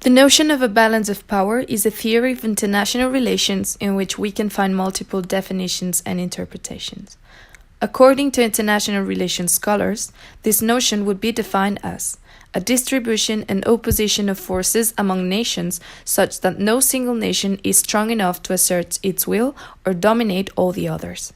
The notion of a balance of power is a theory of international relations in which we can find multiple definitions and interpretations. According to international relations scholars, this notion would be defined as a distribution and opposition of forces among nations such that no single nation is strong enough to assert its will or dominate all the others.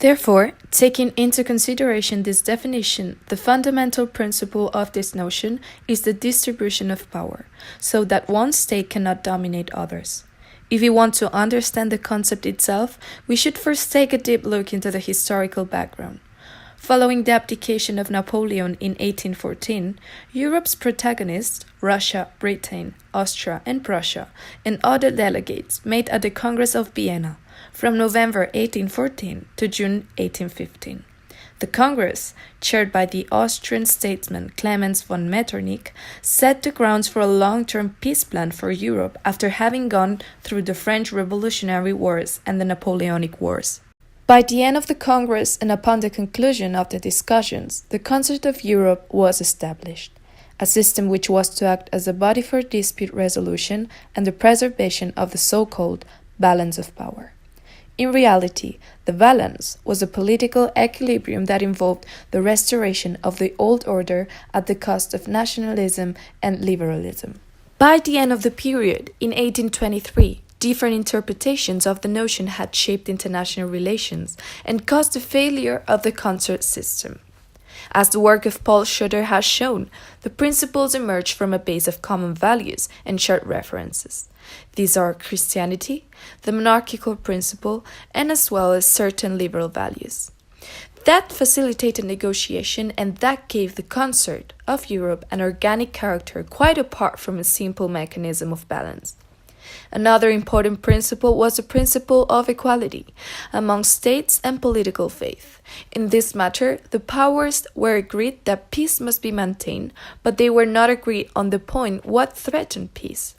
Therefore, taking into consideration this definition, the fundamental principle of this notion is the distribution of power, so that one state cannot dominate others. If we want to understand the concept itself, we should first take a deep look into the historical background. Following the abdication of Napoleon in 1814, Europe's protagonists, Russia, Britain, Austria, and Prussia, and other delegates met at the Congress of Vienna from November 1814 to June 1815. The Congress, chaired by the Austrian statesman Clemens von Metternich, set the grounds for a long-term peace plan for Europe after having gone through the French Revolutionary Wars and the Napoleonic Wars. By the end of the Congress and upon the conclusion of the discussions, the Congress of Europe was established, a system which was to act as a body for dispute resolution and the preservation of the so-called balance of power. In reality, the balance was a political equilibrium that involved the restoration of the old order at the cost of nationalism and liberalism. By the end of the period, in 1823, different interpretations of the notion had shaped international relations and caused the failure of the concert system. As the work of Paul Schroeder has shown, the principles emerge from a base of common values and shared references. These are Christianity, the monarchical principle, and as well as certain liberal values. That facilitated negotiation and that gave the concert of Europe an organic character quite apart from a simple mechanism of balance. Another important principle was the principle of equality among states and political faith. In this matter, the powers were agreed that peace must be maintained, but they were not agreed on the point what threatened peace.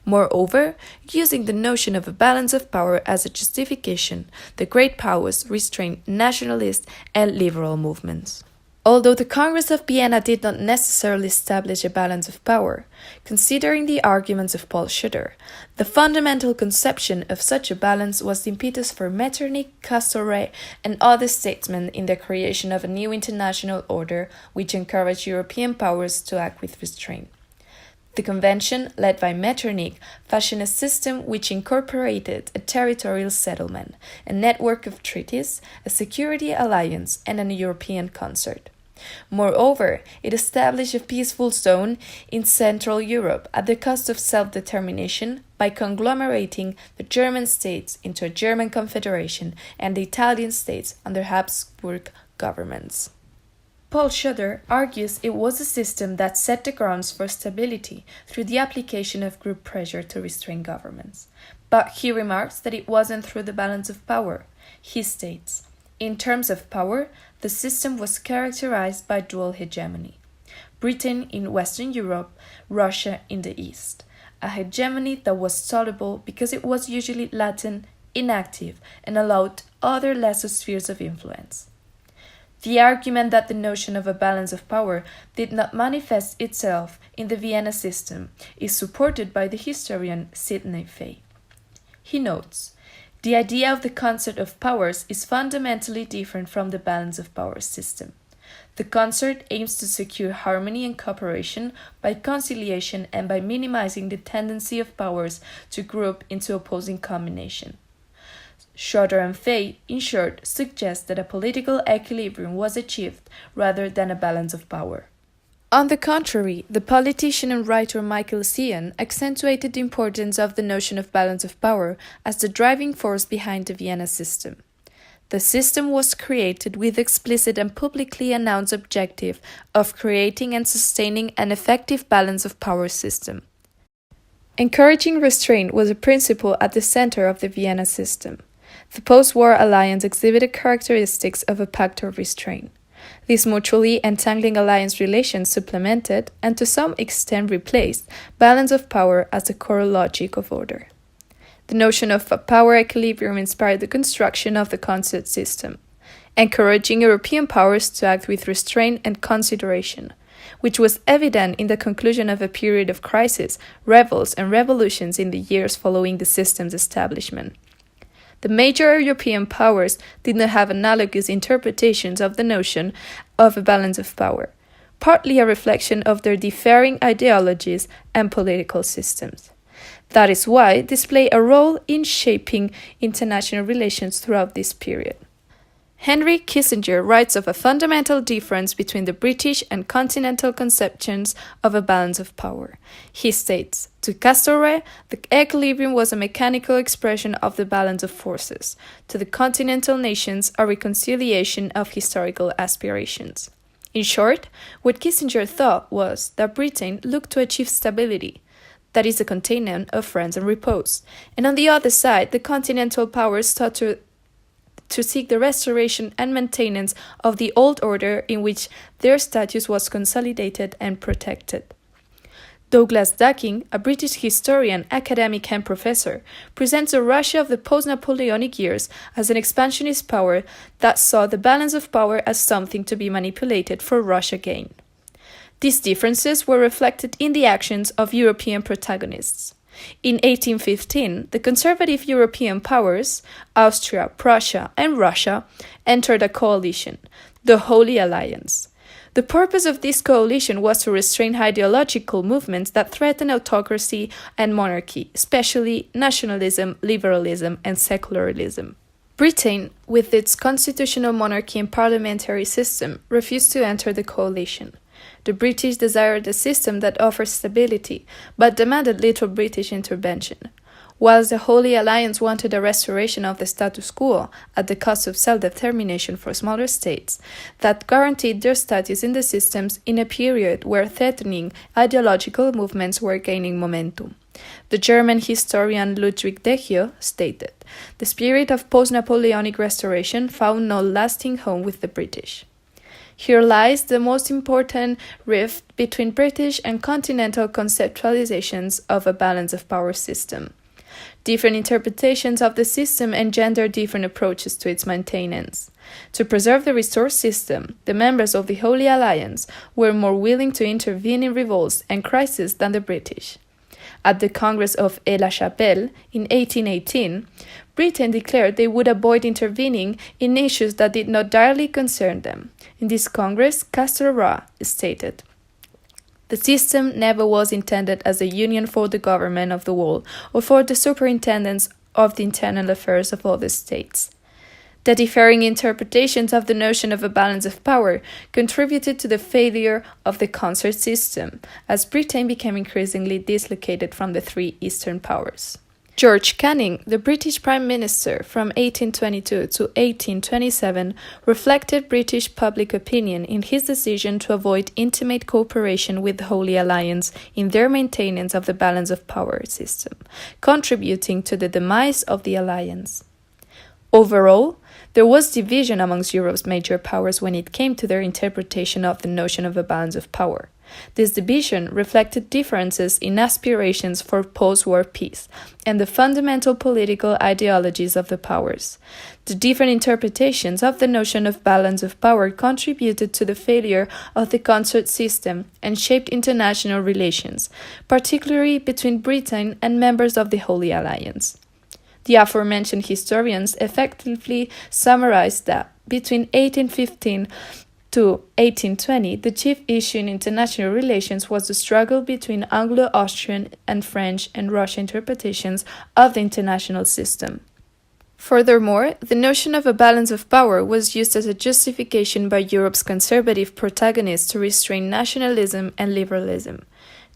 Moreover, using the notion of a balance of power as a justification, the great powers restrained nationalist and liberal movements. Although the Congress of Vienna did not necessarily establish a balance of power, considering the arguments of Paul Schroeder, the fundamental conception of such a balance was the impetus for Metternich, Castlereagh, and other statesmen in the creation of a new international order which encouraged European powers to act with restraint. The convention, led by Metternich, fashioned a system which incorporated a territorial settlement, a network of treaties, a security alliance, and a European concert. Moreover, it established a peaceful zone in Central Europe at the cost of self-determination by conglomerating the German states into a German confederation and the Italian states under Habsburg governments. Paul Schroeder argues it was a system that set the grounds for stability through the application of group pressure to restrain governments. But he remarks that it wasn't through the balance of power. He states, in terms of power, the system was characterized by dual hegemony. Britain in Western Europe, Russia in the East. A hegemony that was soluble because it was usually latent, inactive, and allowed other lesser spheres of influence. The argument that the notion of a balance of power did not manifest itself in the Vienna system is supported by the historian Sidney Fay. He notes, the idea of the concert of powers is fundamentally different from the balance of powers system. The concert aims to secure harmony and cooperation by conciliation and by minimizing the tendency of powers to group into opposing combinations. Schroeder and Fay, in short, suggest that a political equilibrium was achieved rather than a balance of power. On the contrary, the politician and writer Michael Zian accentuated the importance of the notion of balance of power as the driving force behind the Vienna system. The system was created with the explicit and publicly announced objective of creating and sustaining an effective balance of power system. Encouraging restraint was a principle at the center of the Vienna system. The post-war alliance exhibited characteristics of a pact of restraint. These mutually entangling alliance relations supplemented, and to some extent replaced, balance of power as the core logic of order. The notion of a power equilibrium inspired the construction of the concert system, encouraging European powers to act with restraint and consideration. which was evident in the conclusion of a period of crisis, revolts, and revolutions in the years following the system's establishment. The major European powers did not have analogous interpretations of the notion of a balance of power, partly a reflection of their differing ideologies and political systems. That is why these play a role in shaping international relations throughout this period. Henry Kissinger writes of a fundamental difference between the British and continental conceptions of a balance of power. He states, "To Castlereagh, the equilibrium was a mechanical expression of the balance of forces. To the continental nations, a reconciliation of historical aspirations." In short, what Kissinger thought was that Britain looked to achieve stability, that is the containment of France and repose, and on the other side, the continental powers sought to seek the restoration and maintenance of the old order in which their status was consolidated and protected. Douglas Ducking, a British historian, academic, and professor, presents the Russia of the post-Napoleonic years as an expansionist power that saw the balance of power as something to be manipulated for Russia gain. These differences were reflected in the actions of European protagonists. In 1815, the conservative European powers, Austria, Prussia, and Russia, entered a coalition, the Holy Alliance. The purpose of this coalition was to restrain ideological movements that threaten autocracy and monarchy, especially nationalism, liberalism, and secularism. Britain, with its constitutional monarchy and parliamentary system, refused to enter the coalition. The British desired a system that offered stability, but demanded little British intervention. Whilst the Holy Alliance wanted a restoration of the status quo at the cost of self-determination for smaller states, that guaranteed their status in the systems in a period where threatening ideological movements were gaining momentum. The German historian Ludwig Dechio stated, "The spirit of post-Napoleonic restoration found no lasting home with the British." Here lies the most important rift between British and continental conceptualizations of a balance of power system. Different interpretations of the system engender different approaches to its maintenance. To preserve the restored system, the members of the Holy Alliance were more willing to intervene in revolts and crises than the British. At the Congress of Aix-la-Chapelle in 1818, Britain declared they would avoid intervening in issues that did not directly concern them. In this Congress, Castlereagh stated, "The system never was intended as a union for the government of the whole or for the superintendence of the internal affairs of all the states." The differing interpretations of the notion of a balance of power contributed to the failure of the concert system, as Britain became increasingly dislocated from the three Eastern powers. George Canning, the British Prime Minister from 1822 to 1827, reflected British public opinion in his decision to avoid intimate cooperation with the Holy Alliance in their maintenance of the balance of power system, contributing to the demise of the alliance. Overall, there was division amongst Europe's major powers when it came to their interpretation of the notion of a balance of power. This division reflected differences in aspirations for post-war peace and the fundamental political ideologies of the powers. The different interpretations of the notion of balance of power contributed to the failure of the concert system and shaped international relations, particularly between Britain and members of the Holy Alliance. The aforementioned historians effectively summarized that between 1815 to 1820, the chief issue in international relations was the struggle between Anglo-Austrian and French and Russian interpretations of the international system. Furthermore, the notion of a balance of power was used as a justification by Europe's conservative protagonists to restrain nationalism and liberalism.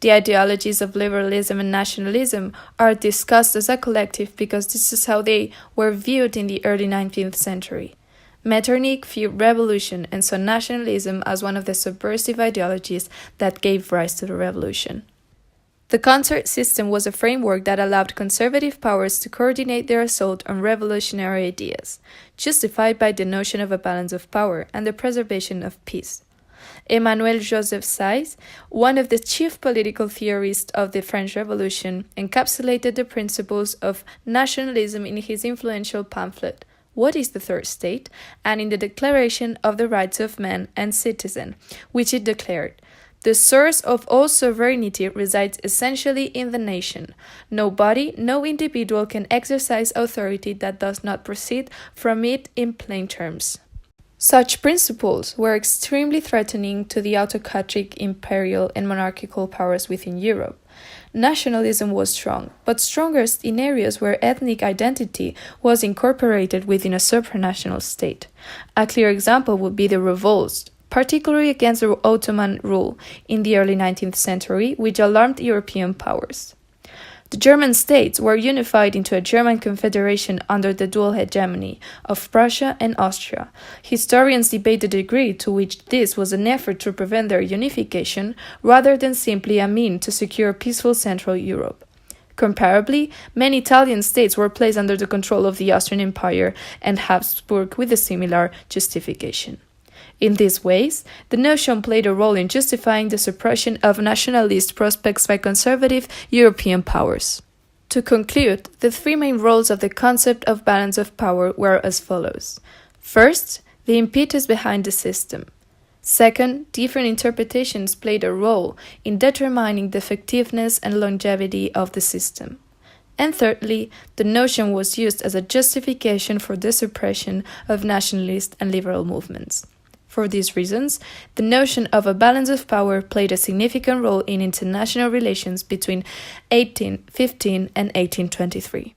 The ideologies of liberalism and nationalism are discussed as a collective because this is how they were viewed in the early 19th century. Metternich viewed revolution and saw nationalism as one of the subversive ideologies that gave rise to the revolution. The concert system was a framework that allowed conservative powers to coordinate their assault on revolutionary ideas, justified by the notion of a balance of power and the preservation of peace. Emmanuel Joseph Saïs, one of the chief political theorists of the French Revolution, encapsulated the principles of nationalism in his influential pamphlet, What is the Third State? And in the Declaration of the Rights of Man and Citizen, which it declared, The source of all sovereignty resides essentially in the nation. No body, no individual can exercise authority that does not proceed from it in plain terms. Such principles were extremely threatening to the autocratic, imperial, and monarchical powers within Europe. Nationalism was strong, but strongest in areas where ethnic identity was incorporated within a supranational state. A clear example would be the revolts, particularly against the Ottoman rule in the early 19th century, which alarmed European powers. The German states were unified into a German confederation under the dual hegemony of Prussia and Austria. Historians debate the degree to which this was an effort to prevent their unification rather than simply a means to secure peaceful Central Europe. Comparably, many Italian states were placed under the control of the Austrian Empire and Habsburg with a similar justification. In these ways, the notion played a role in justifying the suppression of nationalist prospects by conservative European powers. To conclude, the three main roles of the concept of balance of power were as follows. First, the impetus behind the system. Second, different interpretations played a role in determining the effectiveness and longevity of the system. And thirdly, the notion was used as a justification for the suppression of nationalist and liberal movements. For these reasons, the notion of a balance of power played a significant role in international relations between 1815 and 1823.